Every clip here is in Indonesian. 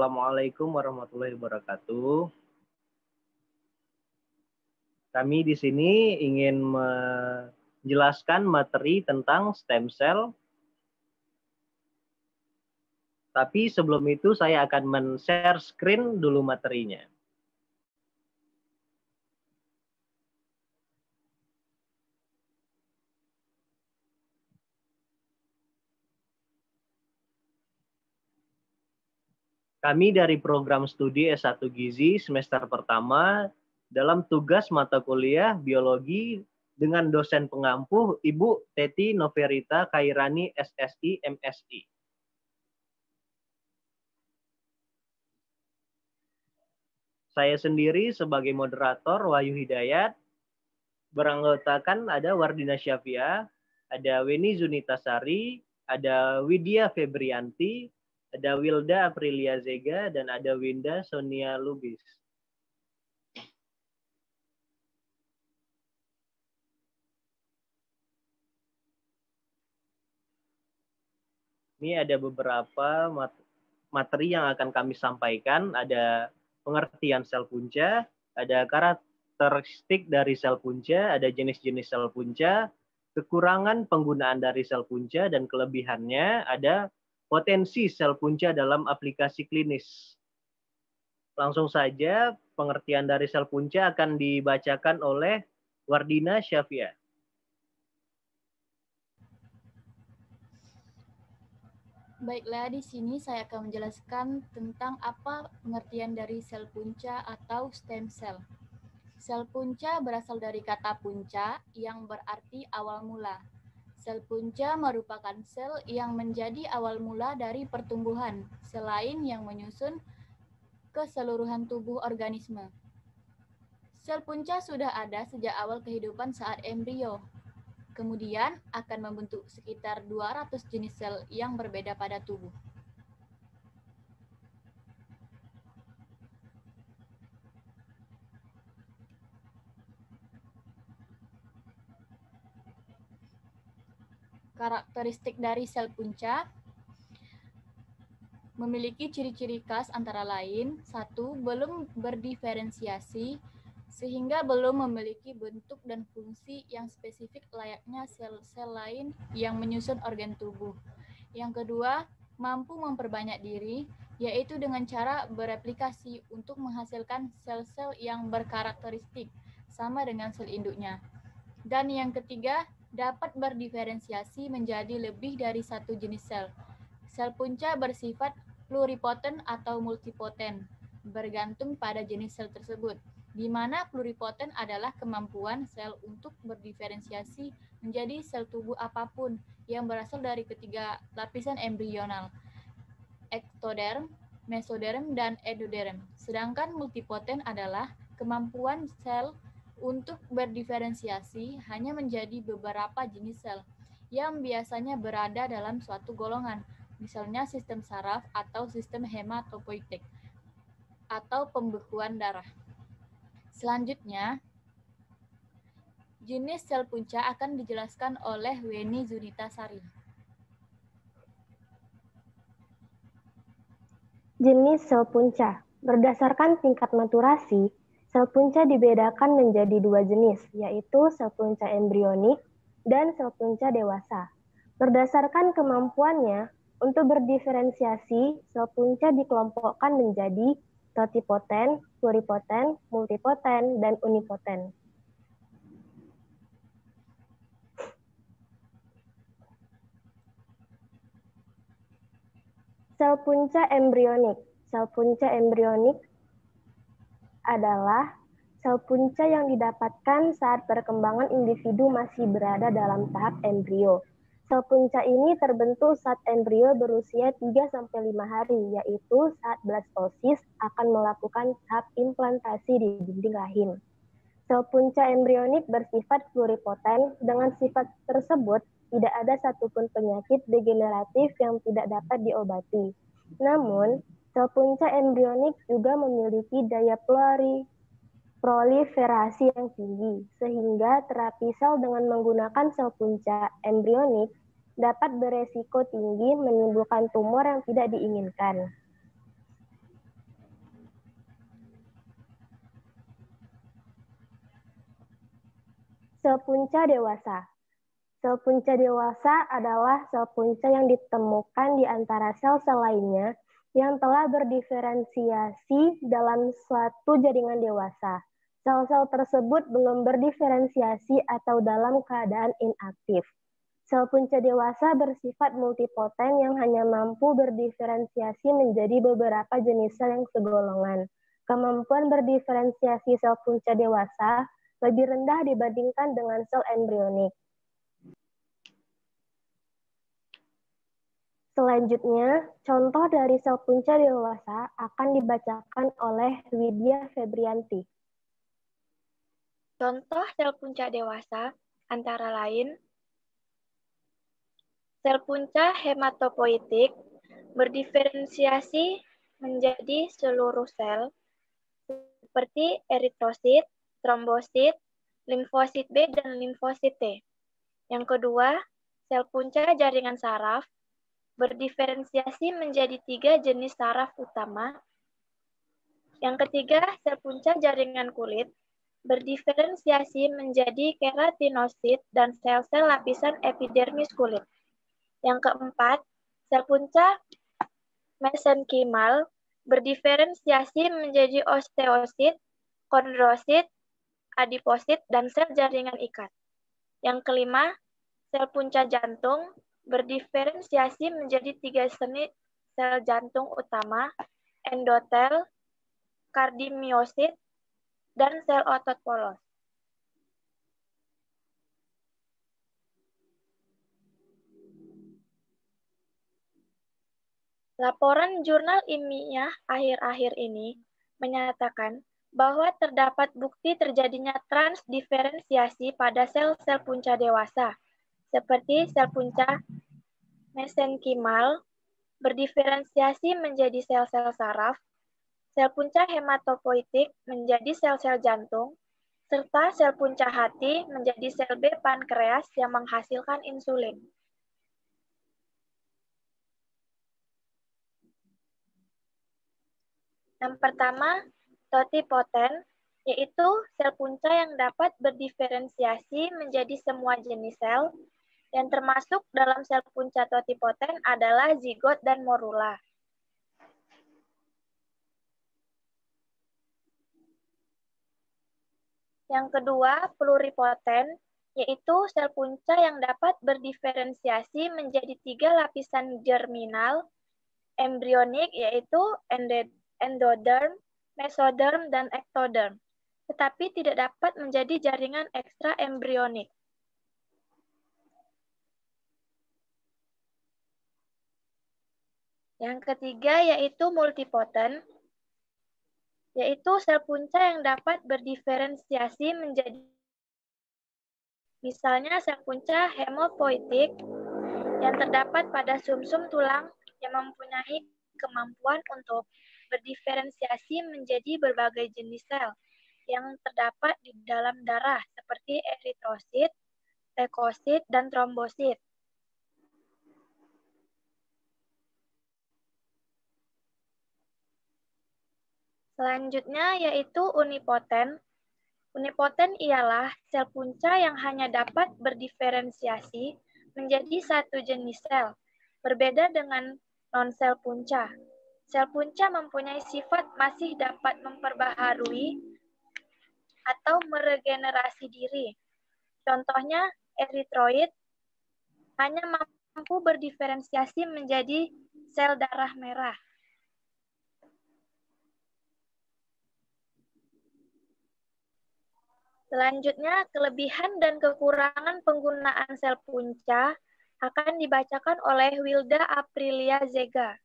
Assalamualaikum warahmatullahi wabarakatuh. Kami di sini ingin menjelaskan materi tentang stem cell. Tapi sebelum itu saya akan men-share screen dulu materinya. Kami dari program studi S1 Gizi semester pertama dalam tugas mata kuliah biologi dengan dosen pengampu Ibu Teti Noverita Kairani SSI MSI. Saya sendiri sebagai moderator Wahyu Hidayat, beranggotakan ada Wardina Syafia, ada Weni Zunitasari, ada Widya Febrianti, ada Wilda Aprilia Zega, dan ada Winda Sonia Lubis. Ini ada beberapa materi yang akan kami sampaikan. Ada pengertian sel punca, ada karakteristik dari sel punca, ada jenis-jenis sel punca, kekurangan penggunaan dari sel punca, dan kelebihannya, ada potensi sel punca dalam aplikasi klinis. Langsung saja pengertian dari sel punca akan dibacakan oleh Wardina Syafia. Baiklah, di sini saya akan menjelaskan tentang apa pengertian dari sel punca atau stem cell. Sel punca berasal dari kata punca yang berarti awal mula. Sel punca merupakan sel yang menjadi awal mula dari pertumbuhan, selain yang menyusun keseluruhan tubuh organisme. Sel punca sudah ada sejak awal kehidupan saat embrio. Kemudian akan membentuk sekitar 200 jenis sel yang berbeda pada tubuh. Karakteristik dari sel punca memiliki ciri-ciri khas antara lain, 1. Belum berdiferensiasi, sehingga belum memiliki bentuk dan fungsi yang spesifik layaknya sel-sel lain yang menyusun organ tubuh. Yang kedua, mampu memperbanyak diri, yaitu dengan cara bereplikasi untuk menghasilkan sel-sel yang berkarakteristik, sama dengan sel induknya. Dan yang ketiga, dapat berdiferensiasi menjadi lebih dari satu jenis sel. Sel punca bersifat pluripoten atau multipoten, bergantung pada jenis sel tersebut, di mana pluripoten adalah kemampuan sel untuk berdiferensiasi menjadi sel tubuh apapun yang berasal dari ketiga lapisan embrional, ektoderm, mesoderm, dan endoderm. Sedangkan multipoten adalah kemampuan sel untuk berdiferensiasi hanya menjadi beberapa jenis sel yang biasanya berada dalam suatu golongan, misalnya sistem saraf atau sistem hematopoietik atau pembekuan darah. Selanjutnya, jenis sel punca akan dijelaskan oleh Weni Zunitasari. Jenis sel punca. Berdasarkan tingkat maturasi, sel punca dibedakan menjadi dua jenis, yaitu sel punca embrionik dan sel punca dewasa. Berdasarkan kemampuannya untuk berdiferensiasi, sel punca dikelompokkan menjadi totipoten, pluripoten, multipoten, dan unipoten. Sel punca embrionik. Sel punca embrionik adalah sel punca yang didapatkan saat perkembangan individu masih berada dalam tahap embrio. Sel punca ini terbentuk saat embrio berusia 3-5 hari, yaitu saat blastosis akan melakukan tahap implantasi di dinding rahim. Sel punca embrionik bersifat pluripoten. Dengan sifat tersebut, tidak ada satupun penyakit degeneratif yang tidak dapat diobati. Namun, sel punca embrionik juga memiliki daya proliferasi yang tinggi, sehingga terapi sel dengan menggunakan sel punca embrionik dapat beresiko tinggi menimbulkan tumor yang tidak diinginkan. Sel punca dewasa. Sel punca dewasa adalah sel punca yang ditemukan di antara sel-sel lainnya yang telah berdiferensiasi dalam suatu jaringan dewasa. Sel-sel tersebut belum berdiferensiasi atau dalam keadaan inaktif. Sel punca dewasa bersifat multipoten yang hanya mampu berdiferensiasi menjadi beberapa jenis sel yang segolongan. Kemampuan berdiferensiasi sel punca dewasa lebih rendah dibandingkan dengan sel embrionik. Selanjutnya, contoh dari sel punca dewasa akan dibacakan oleh Widya Febrianti. Contoh sel punca dewasa antara lain sel punca hematopoietik berdiferensiasi menjadi seluruh sel seperti eritrosit, trombosit, limfosit B, dan limfosit T. Yang kedua, sel punca jaringan saraf berdiferensiasi menjadi 3 jenis saraf utama. Yang ketiga, sel punca jaringan kulit berdiferensiasi menjadi keratinosit dan sel-sel lapisan epidermis kulit. Yang keempat, sel punca mesenkimal berdiferensiasi menjadi osteosit, kondrosit, adiposit, dan sel jaringan ikat. Yang kelima, sel punca jantung berdiferensiasi menjadi 3 jenis sel jantung utama, endotel, kardimiosit, dan sel otot polos. Laporan jurnal ilmiah akhir-akhir ini menyatakan bahwa terdapat bukti terjadinya transdiferensiasi pada sel-sel punca dewasa, seperti sel punca mesenkimal berdiferensiasi menjadi sel-sel saraf, sel punca hematopoietik menjadi sel-sel jantung, serta sel punca hati menjadi sel B pankreas yang menghasilkan insulin. Yang pertama, totipoten, yaitu sel punca yang dapat berdiferensiasi menjadi semua jenis sel, yang termasuk dalam sel punca totipoten adalah zigot dan morula. Yang kedua, pluripoten, yaitu sel punca yang dapat berdiferensiasi menjadi 3 lapisan germinal, embrionik, yaitu endoderm, mesoderm, dan ektoderm, tetapi tidak dapat menjadi jaringan ekstra embrionik. Yang ketiga yaitu multipoten, yaitu sel punca yang dapat berdiferensiasi menjadi misalnya sel punca hemopoietik yang terdapat pada sumsum tulang yang mempunyai kemampuan untuk berdiferensiasi menjadi berbagai jenis sel yang terdapat di dalam darah seperti eritrosit, leukosit, dan trombosit. Selanjutnya yaitu unipoten. Unipoten ialah sel punca yang hanya dapat berdiferensiasi menjadi satu jenis sel, berbeda dengan non-sel punca. Sel punca mempunyai sifat masih dapat memperbaharui atau meregenerasi diri. Contohnya, eritroid hanya mampu berdiferensiasi menjadi sel darah merah. Selanjutnya, kelebihan dan kekurangan penggunaan sel punca akan dibacakan oleh Wilda Aprilia Zega.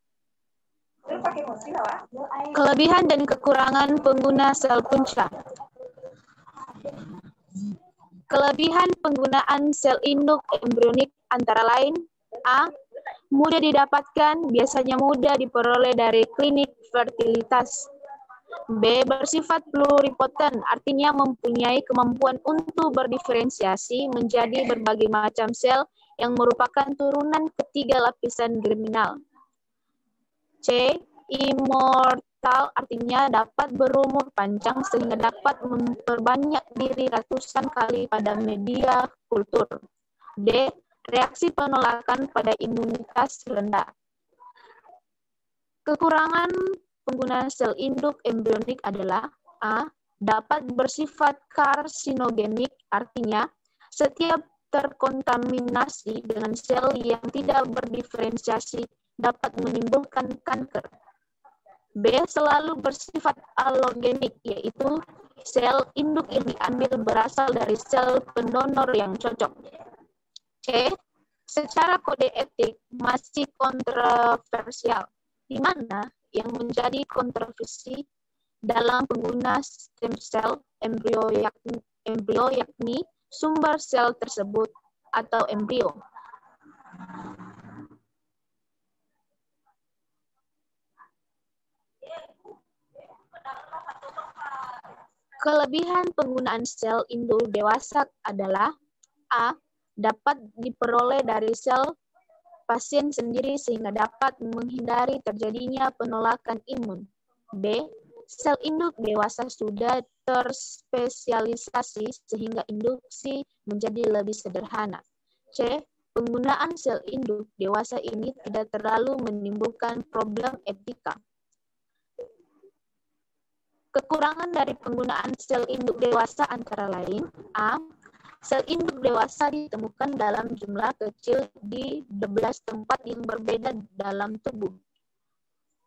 Kelebihan dan kekurangan pengguna sel punca. Kelebihan penggunaan sel induk embrionik antara lain: A. Mudah didapatkan, biasanya mudah diperoleh dari klinik fertilitas. B. Bersifat pluripoten, artinya mempunyai kemampuan untuk berdiferensiasi menjadi berbagai macam sel yang merupakan turunan ketiga lapisan germinal. C. vital artinya dapat berumur panjang sehingga dapat memperbanyak diri ratusan kali pada media kultur. D. Reaksi penolakan pada imunitas rendah. Kekurangan penggunaan sel induk embrionik adalah A. Dapat bersifat karsinogenik, artinya setiap terkontaminasi dengan sel yang tidak berdiferensiasi dapat menimbulkan kanker. B. Selalu bersifat alogenik, yaitu sel induk yang diambil berasal dari sel pendonor yang cocok. C. Secara kode etik masih kontroversial, di mana yang menjadi kontroversi dalam pengguna stem cell embrio yakni sumber sel tersebut atau embrio. Kelebihan penggunaan sel induk dewasa adalah A. Dapat diperoleh dari sel pasien sendiri sehingga dapat menghindari terjadinya penolakan imun. B. Sel induk dewasa sudah terspesialisasi sehingga induksi menjadi lebih sederhana. C. Penggunaan sel induk dewasa ini tidak terlalu menimbulkan problem etika. Kekurangan dari penggunaan sel induk dewasa antara lain A. Sel induk dewasa ditemukan dalam jumlah kecil di 12 tempat yang berbeda dalam tubuh.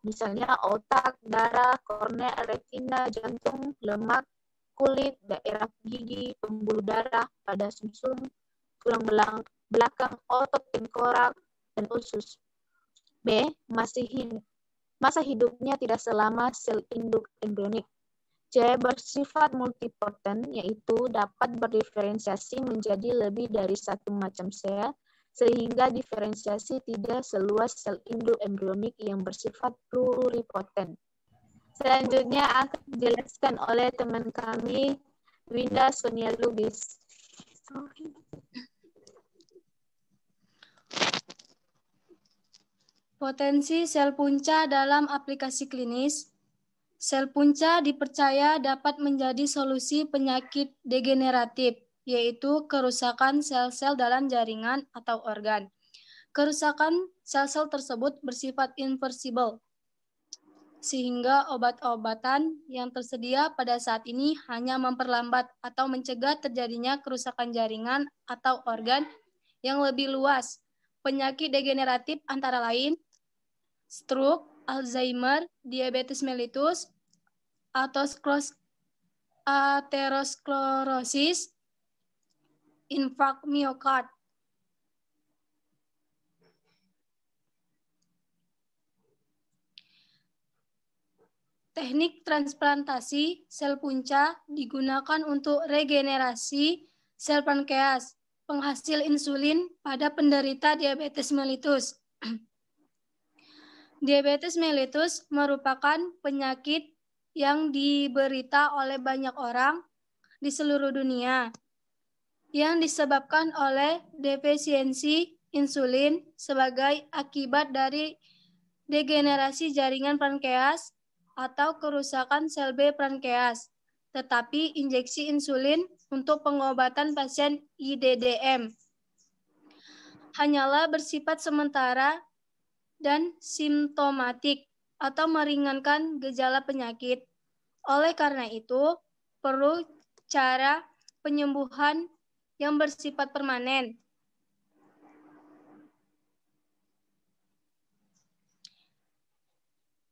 Misalnya otak, darah, kornea, retina, jantung, lemak, kulit, daerah gigi, pembuluh darah, pada sumsum, tulang belakang, otot tengkorak, dan usus. B. Masa hidupnya tidak selama sel induk embrionik. C. Bersifat multipoten, yaitu dapat berdiferensiasi menjadi lebih dari satu macam sel, sehingga diferensiasi tidak seluas sel induk embrionik yang bersifat pluripoten. Selanjutnya akan dijelaskan oleh teman kami, Winda Sonia Lubis. Potensi sel punca dalam aplikasi klinis. Sel punca dipercaya dapat menjadi solusi penyakit degeneratif, yaitu kerusakan sel-sel dalam jaringan atau organ. Kerusakan sel-sel tersebut bersifat irreversibel, sehingga obat-obatan yang tersedia pada saat ini hanya memperlambat atau mencegah terjadinya kerusakan jaringan atau organ yang lebih luas. Penyakit degeneratif antara lain stroke, Alzheimer, diabetes mellitus, aterosklerosis, infark miokard. Teknik transplantasi sel punca digunakan untuk regenerasi sel pankreas, penghasil insulin pada penderita diabetes mellitus. Diabetes mellitus merupakan penyakit yang diderita oleh banyak orang di seluruh dunia yang disebabkan oleh defisiensi insulin sebagai akibat dari degenerasi jaringan pankreas atau kerusakan sel B pankreas. Tetapi injeksi insulin untuk pengobatan pasien IDDM hanyalah bersifat sementara dan simptomatik atau meringankan gejala penyakit. Oleh karena itu, perlu cara penyembuhan yang bersifat permanen.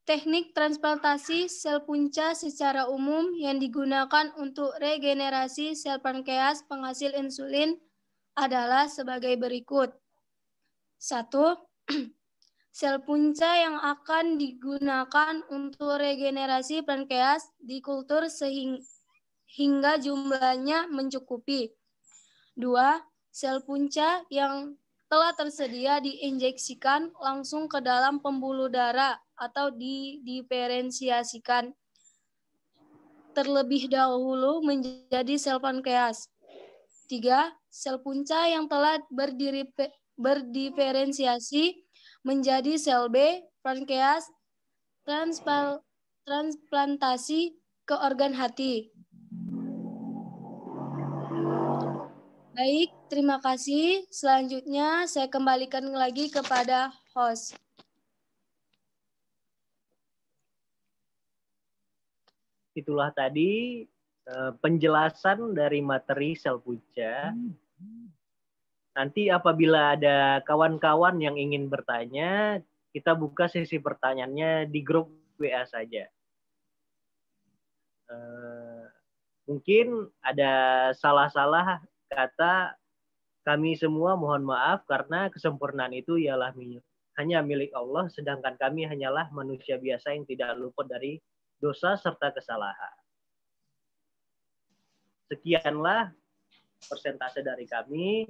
Teknik transplantasi sel punca secara umum yang digunakan untuk regenerasi sel pankreas penghasil insulin adalah sebagai berikut. 1. Sel punca yang akan digunakan untuk regenerasi pankreas dikultur hingga jumlahnya mencukupi. 2. Sel punca yang telah tersedia diinjeksikan langsung ke dalam pembuluh darah atau didiferensiasikan terlebih dahulu menjadi sel pankreas. 3. Sel punca yang telah berdiferensiasi menjadi sel B pankreas transplantasi ke organ hati. Baik, terima kasih. Selanjutnya saya kembalikan lagi kepada host. Itulah tadi penjelasan dari materi sel punca. Nanti apabila ada kawan-kawan yang ingin bertanya, kita buka sesi pertanyaannya di grup WA saja. Mungkin ada salah-salah kata, kami semua mohon maaf karena kesempurnaan itu ialah hanya milik Allah, sedangkan kami hanyalah manusia biasa yang tidak luput dari dosa serta kesalahan. Sekianlah persentase dari kami.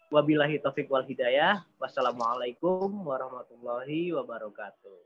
Wabillahi taufiq wal hidayah. Wassalamualaikum warahmatullahi wabarakatuh.